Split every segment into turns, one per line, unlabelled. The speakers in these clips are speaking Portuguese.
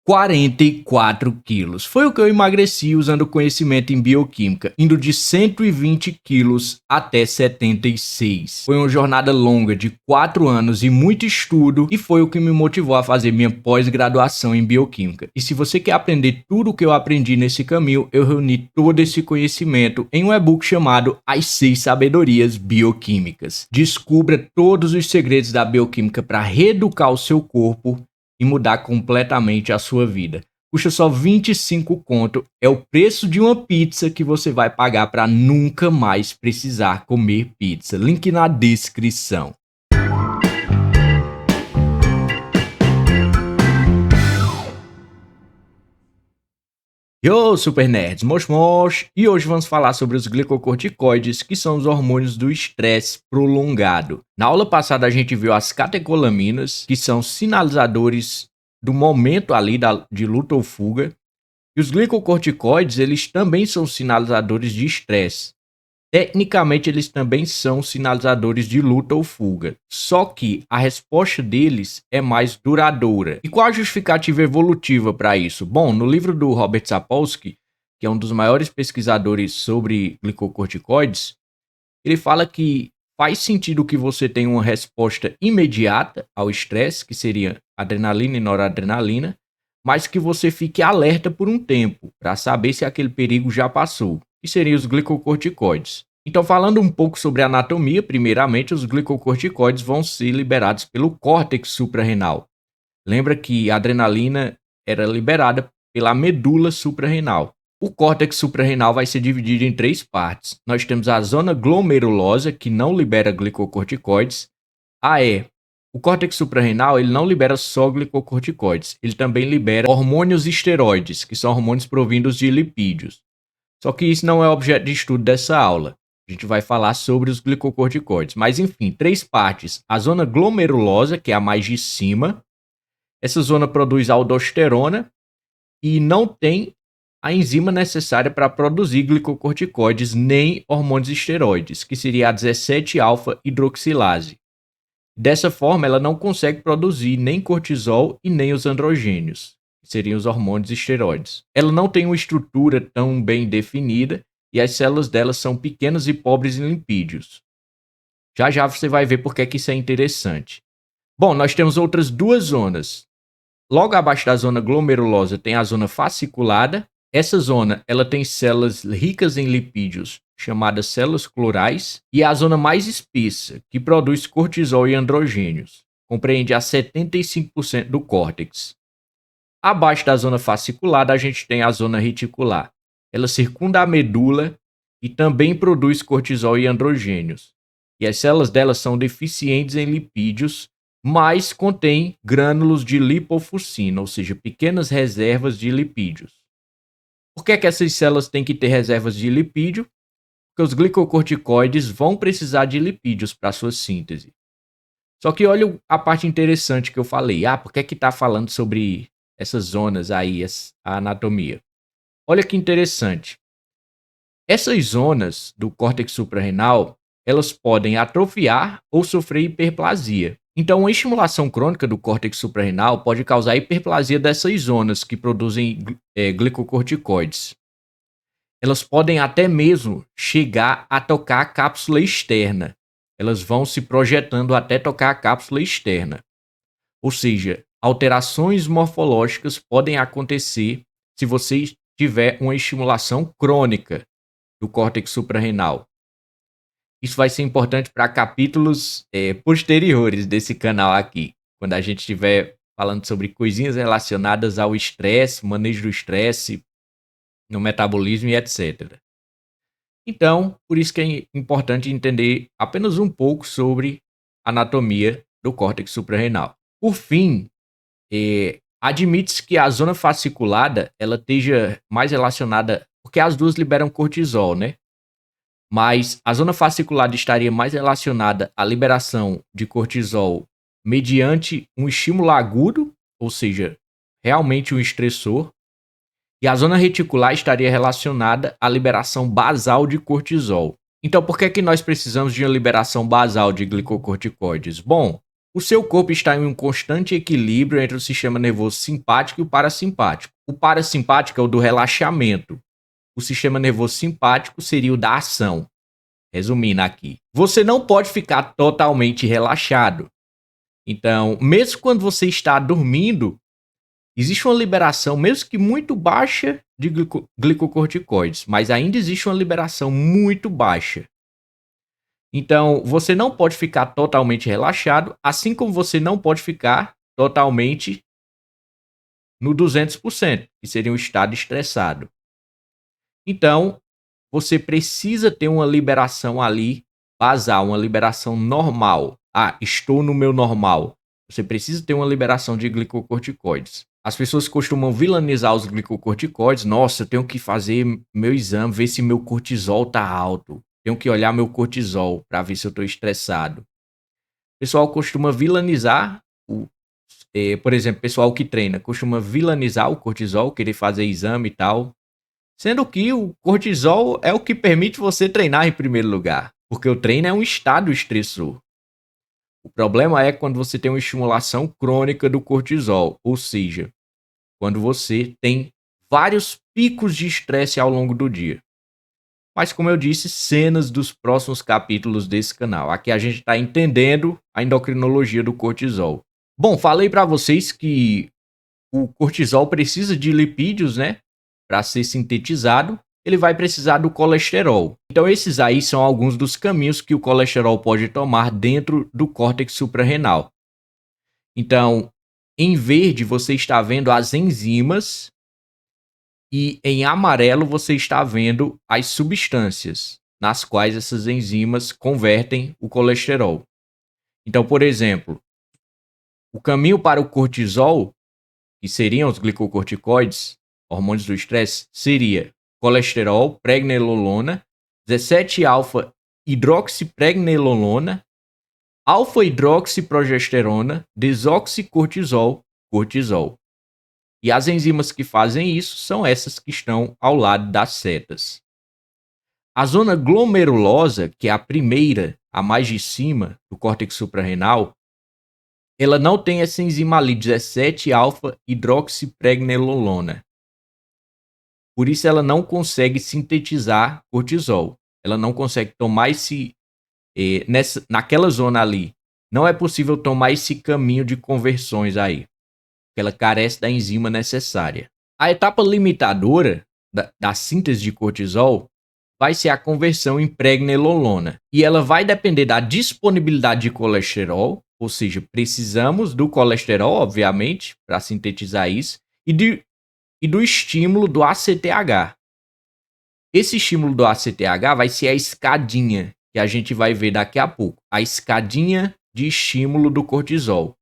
44 quilos. Foi o que eu emagreci usando conhecimento em bioquímica, indo de 120 quilos até 76. Foi uma jornada longa de 4 anos e muito estudo e foi o que me motivou a fazer minha pós-graduação em bioquímica. E se você quer aprender tudo o que eu aprendi nesse caminho, eu reuni todo esse conhecimento em um e-book chamado As 6 Sabedorias Bioquímicas. Descubra todos os segredos da bioquímica para reeducar o seu corpo e mudar completamente a sua vida. Custa só 25 conto, é o preço de uma pizza que você vai pagar para nunca mais precisar comer pizza. Link na descrição. Yo, super nerds, mosh, e hoje vamos falar sobre os glicocorticoides, que são os hormônios do estresse prolongado. Na aula passada a gente viu as catecolaminas, que são sinalizadores do momento ali de luta ou fuga, e os glicocorticoides, eles também são sinalizadores de estresse. Tecnicamente, eles também são sinalizadores de luta ou fuga, só que a resposta deles é mais duradoura. E qual a justificativa evolutiva para isso? Bom, no livro do Robert Sapolsky, que é um dos maiores pesquisadores sobre glicocorticoides, ele fala que faz sentido que você tenha uma resposta imediata ao estresse, que seria adrenalina e noradrenalina, mas que você fique alerta por um tempo, para saber se aquele perigo já passou, que seriam os glicocorticoides. Então, falando um pouco sobre a anatomia, primeiramente, os glicocorticoides vão ser liberados pelo córtex suprarrenal. Lembra que a adrenalina era liberada pela medula suprarrenal. O córtex suprarrenal vai ser dividido em 3 partes. Nós temos a zona glomerulosa, que não libera glicocorticoides. O córtex suprarrenal ele não libera só glicocorticoides, ele também libera hormônios esteroides, que são hormônios provindos de lipídios. Só que isso não é objeto de estudo dessa aula. A gente vai falar sobre os glicocorticoides. Mas enfim, 3 partes. A zona glomerulosa, que é a mais de cima. Essa zona produz aldosterona e não tem a enzima necessária para produzir glicocorticoides nem hormônios esteroides, que seria a 17-alfa-hidroxilase. Dessa forma, ela não consegue produzir nem cortisol e nem os androgênios, que seriam os hormônios esteroides. Ela não tem uma estrutura tão bem definida e as células dela são pequenas e pobres em lipídios. Já já você vai ver por que isso é interessante. Bom, nós temos outras 2 zonas. Logo abaixo da zona glomerulosa tem a zona fasciculada. Essa zona ela tem células ricas em lipídios, chamadas células clorais, e é a zona mais espessa, que produz cortisol e androgênios. Compreende a 75% do córtex. Abaixo da zona fasciculada a gente tem a zona reticular. Ela circunda a medula e também produz cortisol e androgênios. E as células dela são deficientes em lipídios, mas contém grânulos de lipofuscina, ou seja, pequenas reservas de lipídios. Por que essas células têm que ter reservas de lipídio? Porque os glicocorticoides vão precisar de lipídios para sua síntese. Só que olha a parte interessante que eu falei. Por que está falando sobre essas zonas aí, a anatomia? Olha que interessante. Essas zonas do córtex suprarrenal, elas podem atrofiar ou sofrer hiperplasia. Então, uma estimulação crônica do córtex suprarrenal pode causar hiperplasia dessas zonas que produzem glicocorticoides. Elas podem até mesmo chegar a tocar a cápsula externa. Elas vão se projetando até tocar a cápsula externa. Ou seja, alterações morfológicas podem acontecer se você tiver uma estimulação crônica do córtex suprarrenal. Isso vai ser importante para capítulos posteriores desse canal aqui, quando a gente estiver falando sobre coisinhas relacionadas ao estresse, manejo do estresse, no metabolismo e etc. Então, por isso que é importante entender apenas um pouco sobre a anatomia do córtex suprarrenal. Por fim, admite-se que a zona fasciculada ela esteja mais relacionada, porque as duas liberam cortisol, né? Mas a zona fasciculada estaria mais relacionada à liberação de cortisol mediante um estímulo agudo, ou seja, realmente um estressor, e a zona reticular estaria relacionada à liberação basal de cortisol. Então, por que nós precisamos de uma liberação basal de glicocorticoides? Bom, O seu corpo está em um constante equilíbrio entre o sistema nervoso simpático e o parasimpático. O parasimpático é o do relaxamento. O sistema nervoso simpático seria o da ação. Resumindo aqui, você não pode ficar totalmente relaxado. Então, mesmo quando você está dormindo, existe uma liberação, mesmo que muito baixa, de glicocorticoides, mas ainda existe uma liberação muito baixa. Então, você não pode ficar totalmente relaxado, assim como você não pode ficar totalmente no 200%, que seria um estado estressado. Então, você precisa ter uma liberação ali basal, uma liberação normal. Ah, estou no meu normal. Você precisa ter uma liberação de glicocorticoides. As pessoas costumam vilanizar os glicocorticoides. Nossa, eu tenho que fazer meu exame, ver se meu cortisol tá alto. Tenho que olhar meu cortisol para ver se eu estou estressado. O pessoal costuma vilanizar, por exemplo, pessoal que treina, costuma vilanizar o cortisol, querer fazer exame e tal. Sendo que o cortisol é o que permite você treinar em primeiro lugar. Porque o treino é um estado estressor. O problema é quando você tem uma estimulação crônica do cortisol. Ou seja, quando você tem vários picos de estresse ao longo do dia. Mas como eu disse, cenas dos próximos capítulos desse canal. Aqui a gente está entendendo a endocrinologia do cortisol. Bom, falei para vocês que o cortisol precisa de lipídios, né? Para ser sintetizado, ele vai precisar do colesterol. Então esses aí são alguns dos caminhos que o colesterol pode tomar dentro do córtex suprarrenal. Então, em verde você está vendo as enzimas e em amarelo você está vendo as substâncias nas quais essas enzimas convertem o colesterol. Então, por exemplo, o caminho para o cortisol, que seriam os glicocorticoides, hormônios do estresse, seria colesterol, pregnenolona, 17-alfa-hidroxipregnenolona, alfa-hidroxiprogesterona, desoxicortisol, cortisol. E as enzimas que fazem isso são essas que estão ao lado das setas. A zona glomerulosa, que é a primeira, a mais de cima do córtex suprarrenal, ela não tem essa enzima ali, 17-alfa-hidroxipregnenolona. Por isso ela não consegue sintetizar cortisol. Ela não consegue tomar naquela zona ali. Não é possível tomar esse caminho de conversões aí. Ela carece da enzima necessária. A etapa limitadora da síntese de cortisol vai ser a conversão em pregnenolona. E ela vai depender da disponibilidade de colesterol, ou seja, precisamos do colesterol, obviamente, para sintetizar isso, e do estímulo do ACTH. Esse estímulo do ACTH vai ser a escadinha, que a gente vai ver daqui a pouco. A escadinha de estímulo do cortisol.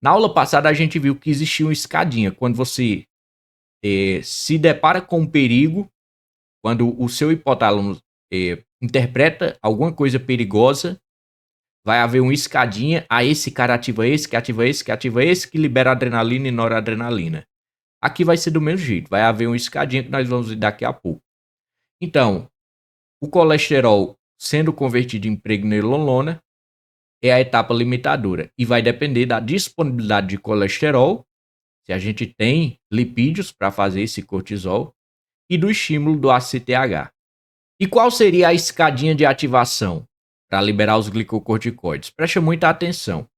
Na aula passada a gente viu que existia uma escadinha. Quando você se depara com um perigo, quando o seu hipotálamo interpreta alguma coisa perigosa, vai haver uma escadinha. Esse cara ativa esse, que ativa esse, que ativa esse, que libera adrenalina e noradrenalina. Aqui vai ser do mesmo jeito. Vai haver uma escadinha que nós vamos ver daqui a pouco. Então, o colesterol sendo convertido em pregnenolona é a etapa limitadora. E vai depender da disponibilidade de colesterol, se a gente tem lipídios para fazer esse cortisol, e do estímulo do ACTH. E qual seria a escadinha de ativação para liberar os glicocorticoides? Preste muita atenção.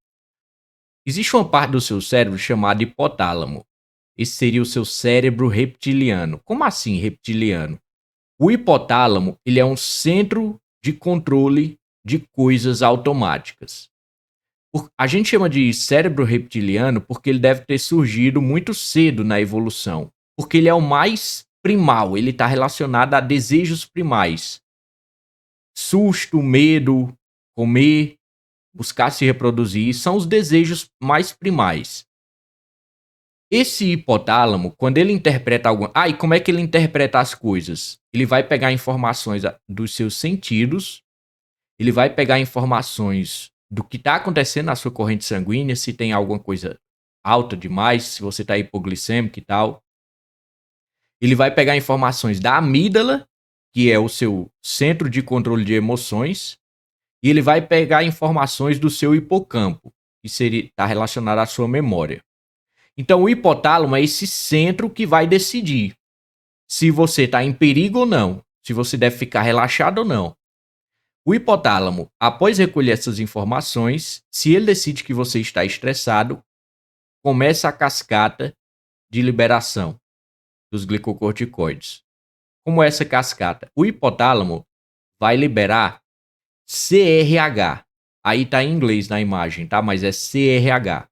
Existe uma parte do seu cérebro chamada hipotálamo. Esse seria o seu cérebro reptiliano. Como assim reptiliano? O hipotálamo, ele é um centro de controle de coisas automáticas. A gente chama de cérebro reptiliano porque ele deve ter surgido muito cedo na evolução. Porque ele é o mais primal, ele está relacionado a desejos primais. Susto, medo, comer, buscar se reproduzir, são os desejos mais primais. Esse hipotálamo, quando ele interpreta algo... e como é que ele interpreta as coisas? Ele vai pegar informações dos seus sentidos, ele vai pegar informações do que está acontecendo na sua corrente sanguínea, se tem alguma coisa alta demais, se você está hipoglicêmico e tal. Ele vai pegar informações da amígdala, que é o seu centro de controle de emoções, e ele vai pegar informações do seu hipocampo, que está relacionado à sua memória. Então, o hipotálamo é esse centro que vai decidir se você está em perigo ou não, se você deve ficar relaxado ou não. O hipotálamo, após recolher essas informações, se ele decide que você está estressado, começa a cascata de liberação dos glicocorticoides. Como é essa cascata? O hipotálamo vai liberar CRH. Aí tá em inglês na imagem, tá? Mas é CRH.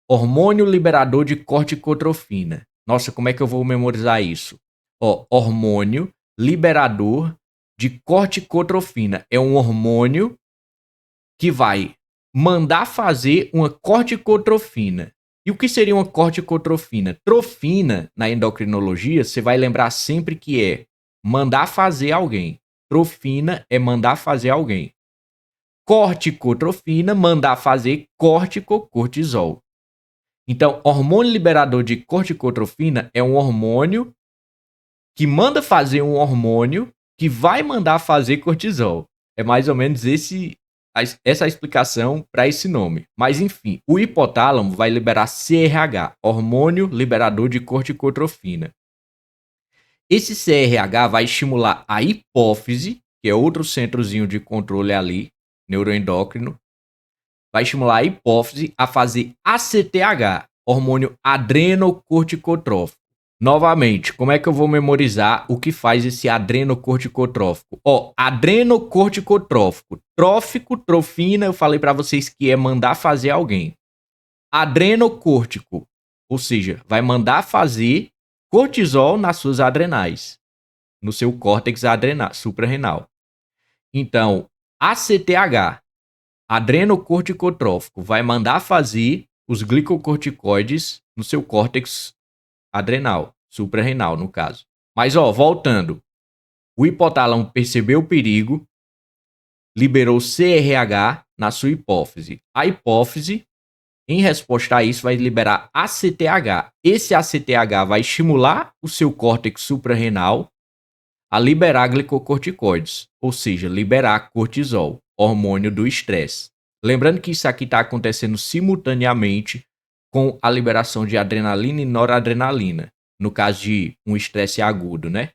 Hormônio liberador de corticotrofina. Nossa, como é que eu vou memorizar isso? Ó, hormônio liberador de corticotrofina. É um hormônio que vai mandar fazer uma corticotrofina. E o que seria uma corticotrofina? Trofina, na endocrinologia, você vai lembrar sempre que é mandar fazer alguém. Trofina é mandar fazer alguém. Corticotrofina, mandar fazer corticocortisol. Então, hormônio liberador de corticotrofina é um hormônio que manda fazer um hormônio que vai mandar fazer cortisol. É mais ou menos essa explicação para esse nome. Mas enfim, o hipotálamo vai liberar CRH, hormônio liberador de corticotrofina. Esse CRH vai estimular a hipófise, que é outro centrozinho de controle ali, neuroendócrino, vai estimular a hipófise a fazer ACTH, hormônio adrenocorticotrófico. Novamente, como é que eu vou memorizar o que faz esse adrenocorticotrófico? Ó, adrenocorticotrófico, trófico, trofina, eu falei para vocês que é mandar fazer alguém. Adrenocórtico, ou seja, vai mandar fazer cortisol nas suas adrenais, no seu córtex adrenal, suprarrenal. Então, ACTH, adrenocorticotrófico, vai mandar fazer os glicocorticoides no seu córtex adrenal, suprarrenal no caso. Mas ó, voltando, o hipotálamo percebeu o perigo, liberou CRH na sua hipófise. A hipófise, em resposta a isso, vai liberar ACTH. Esse ACTH vai estimular o seu córtex suprarrenal a liberar glicocorticoides, ou seja, liberar cortisol, hormônio do estresse. Lembrando que isso aqui está acontecendo simultaneamente com a liberação de adrenalina e noradrenalina, no caso de um estresse agudo, né?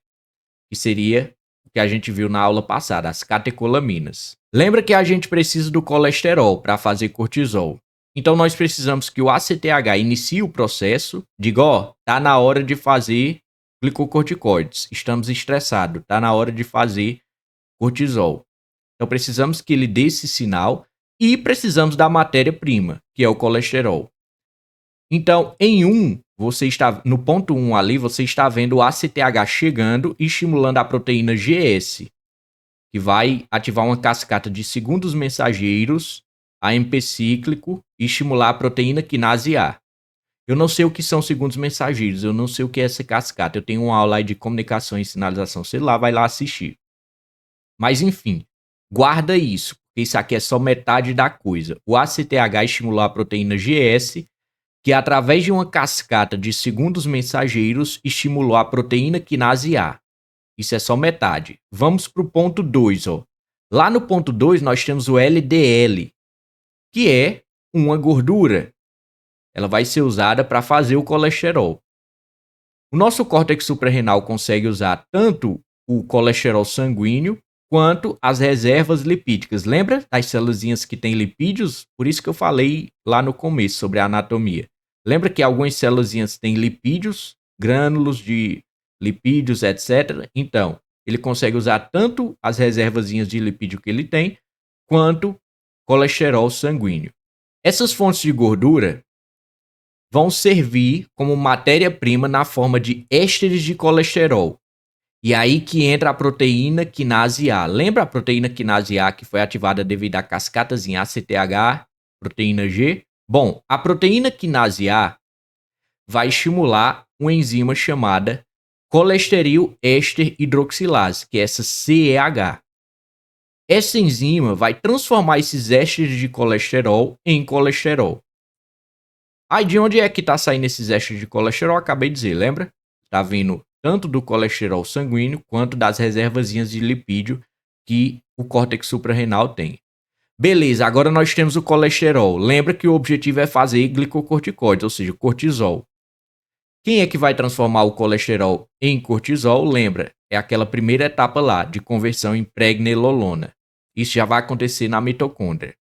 Que seria o que a gente viu na aula passada, as catecolaminas. Lembra que a gente precisa do colesterol para fazer cortisol. Então nós precisamos que o ACTH inicie o processo, diga, ó, tá na hora de fazer glicocorticoides, estamos estressados, tá na hora de fazer cortisol. Então precisamos que ele dê esse sinal e precisamos da matéria-prima, que é o colesterol. Então, você está no ponto 1 ali, você está vendo o ACTH chegando e estimulando a proteína GS, que vai ativar uma cascata de segundos mensageiros, AMP cíclico, e estimular a proteína quinase A. Eu não sei o que são segundos mensageiros, eu não sei o que é essa cascata. Eu tenho uma aula aí de comunicação e sinalização celular, vai lá assistir. Mas enfim, guarda isso, porque isso aqui é só metade da coisa. O ACTH estimulou a proteína GS, que através de uma cascata de segundos mensageiros estimulou a proteína quinase A. Isso é só metade. Vamos para o ponto 2. Lá no ponto 2 nós temos o LDL, que é uma gordura. Ela vai ser usada para fazer o colesterol. O nosso córtex suprarrenal consegue usar tanto o colesterol sanguíneo quanto as reservas lipídicas. Lembra das células que têm lipídios? Por isso que eu falei lá no começo sobre a anatomia. Lembra que algumas células têm lipídios, grânulos de lipídios, etc. Então, ele consegue usar tanto as reservas de lipídio que ele tem, quanto colesterol sanguíneo. Essas fontes de gordura vão servir como matéria-prima na forma de ésteres de colesterol. E aí que entra a proteína quinase A. Lembra a proteína quinase A que foi ativada devido à cascatazinha ACTH, proteína G? Bom, a proteína quinase A vai estimular uma enzima chamada colesterol éster hidroxilase, que é essa CEH. Essa enzima vai transformar esses ésteres de colesterol em colesterol. Aí de onde é que está saindo esses ésteres de colesterol? Acabei de dizer, lembra? Está vindo tanto do colesterol sanguíneo quanto das reservazinhas de lipídio que o córtex suprarrenal tem. Beleza, agora nós temos o colesterol. Lembra que o objetivo é fazer glicocorticoides, ou seja, cortisol. Quem é que vai transformar o colesterol em cortisol? Lembra, é aquela primeira etapa lá de conversão em pregnenolona. Isso já vai acontecer na mitocôndria.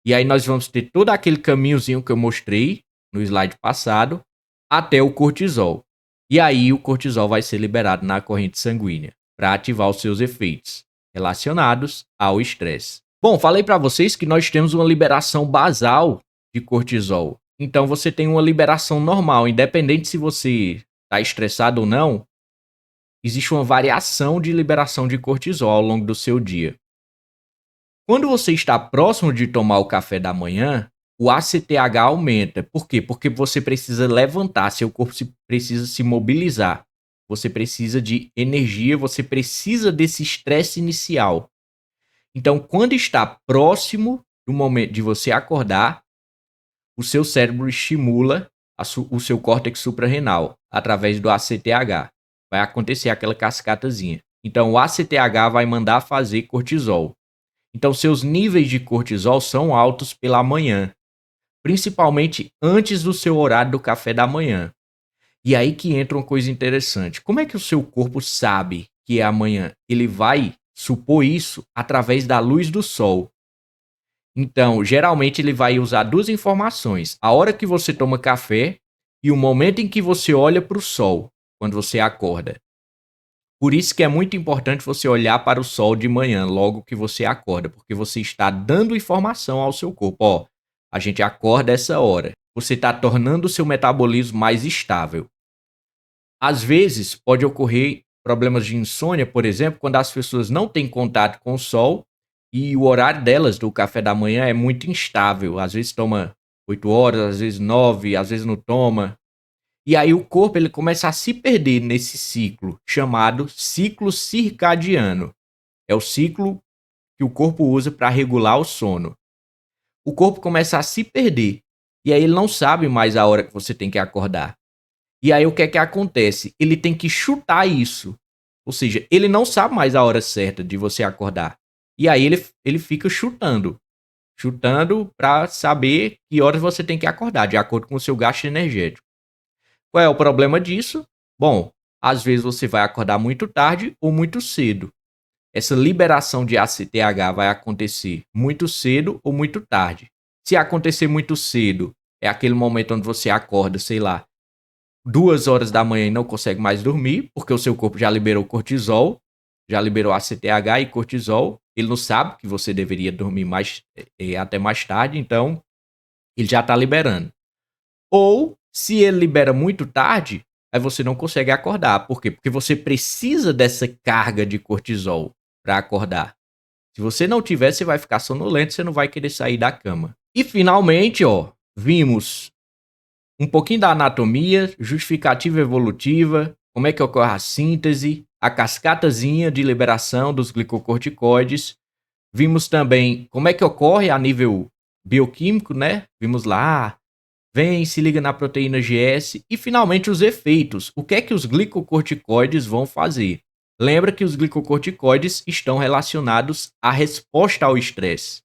E aí nós vamos ter todo aquele caminhozinho que eu mostrei no slide passado até o cortisol. E aí o cortisol vai ser liberado na corrente sanguínea para ativar os seus efeitos relacionados ao estresse. Bom, falei para vocês que nós temos uma liberação basal de cortisol. Então você tem uma liberação normal, independente se você está estressado ou não, existe uma variação de liberação de cortisol ao longo do seu dia. Quando você está próximo de tomar o café da manhã, o ACTH aumenta. Por quê? Porque você precisa levantar, seu corpo precisa se mobilizar. Você precisa de energia, você precisa desse estresse inicial. Então, quando está próximo do momento de você acordar, o seu cérebro estimula o seu córtex suprarrenal através do ACTH. Vai acontecer aquela cascatazinha. Então, o ACTH vai mandar fazer cortisol. Então, seus níveis de cortisol são altos pela manhã, principalmente antes do seu horário do café da manhã. E aí que entra uma coisa interessante. Como é que o seu corpo sabe que é amanhã? Ele vai supor isso através da luz do sol. Então, geralmente ele vai usar duas informações: a hora que você toma café e o momento em que você olha para o sol, quando você acorda. Por isso que é muito importante você olhar para o sol de manhã, logo que você acorda, porque você está dando informação ao seu corpo. Ó, a gente acorda essa hora. Você está tornando o seu metabolismo mais estável. Às vezes, pode ocorrer problemas de insônia, por exemplo, quando as pessoas não têm contato com o sol e o horário delas do café da manhã é muito instável. Às vezes toma 8 horas, às vezes 9, às vezes não toma. E aí o corpo ele começa a se perder nesse ciclo, chamado ciclo circadiano. É o ciclo que o corpo usa para regular o sono. O corpo começa a se perder. E aí ele não sabe mais a hora que você tem que acordar. E aí o que é que acontece? Ele tem que chutar isso. Ou seja, ele não sabe mais a hora certa de você acordar. E aí ele fica chutando. Chutando para saber que horas você tem que acordar, de acordo com o seu gasto energético. Qual é o problema disso? Bom, às vezes você vai acordar muito tarde ou muito cedo. Essa liberação de ACTH vai acontecer muito cedo ou muito tarde. Se acontecer muito cedo, é aquele momento onde você acorda, sei lá, 2 horas da manhã e não consegue mais dormir, porque o seu corpo já liberou cortisol, já liberou ACTH e cortisol. Ele não sabe que você deveria dormir até mais tarde, então ele já está liberando. Ou, se ele libera muito tarde, aí você não consegue acordar. Por quê? Porque você precisa dessa carga de cortisol para acordar. Se você não tiver, você vai ficar sonolento, você não vai querer sair da cama. E finalmente, ó, vimos um pouquinho da anatomia, justificativa evolutiva, como é que ocorre a síntese, a cascatazinha de liberação dos glicocorticoides. Vimos também como é que ocorre a nível bioquímico, né? Vimos lá, vem, se liga na proteína GS e finalmente os efeitos. O que é que os glicocorticoides vão fazer? Lembra que os glicocorticoides estão relacionados à resposta ao estresse.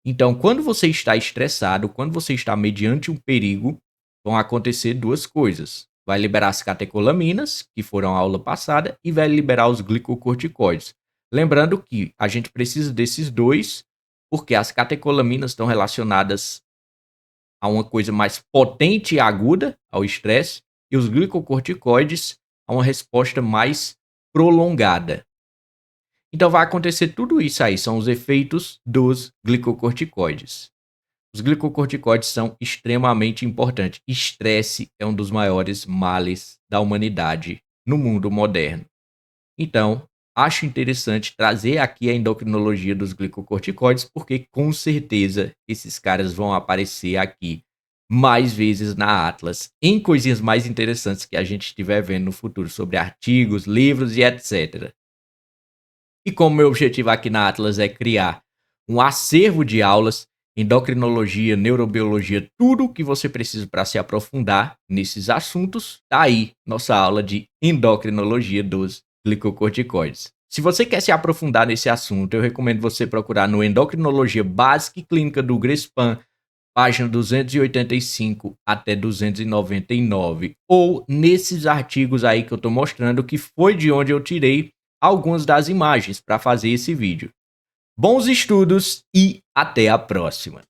Então, quando você está estressado, quando você está mediante um perigo, vão acontecer duas coisas. Vai liberar as catecolaminas, que foram a aula passada, e vai liberar os glicocorticoides. Lembrando que a gente precisa desses dois, porque as catecolaminas estão relacionadas a uma coisa mais potente e aguda, ao estresse, e os glicocorticoides a uma resposta mais prolongada. Então vai acontecer tudo isso aí, são os efeitos dos glicocorticoides. Os glicocorticoides são extremamente importantes. Estresse é um dos maiores males da humanidade no mundo moderno. Então, acho interessante trazer aqui a endocrinologia dos glicocorticoides, porque com certeza esses caras vão aparecer aqui mais vezes na Atlas, em coisinhas mais interessantes que a gente estiver vendo no futuro, sobre artigos, livros e etc. E como meu objetivo aqui na Atlas é criar um acervo de aulas, endocrinologia, neurobiologia, tudo o que você precisa para se aprofundar nesses assuntos, tá aí nossa aula de endocrinologia dos glicocorticoides. Se você quer se aprofundar nesse assunto, eu recomendo você procurar no Endocrinologia Básica e Clínica do Grespan, página 285 até 299, ou nesses artigos aí que eu estou mostrando, que foi de onde eu tirei algumas das imagens para fazer esse vídeo. Bons estudos e até a próxima!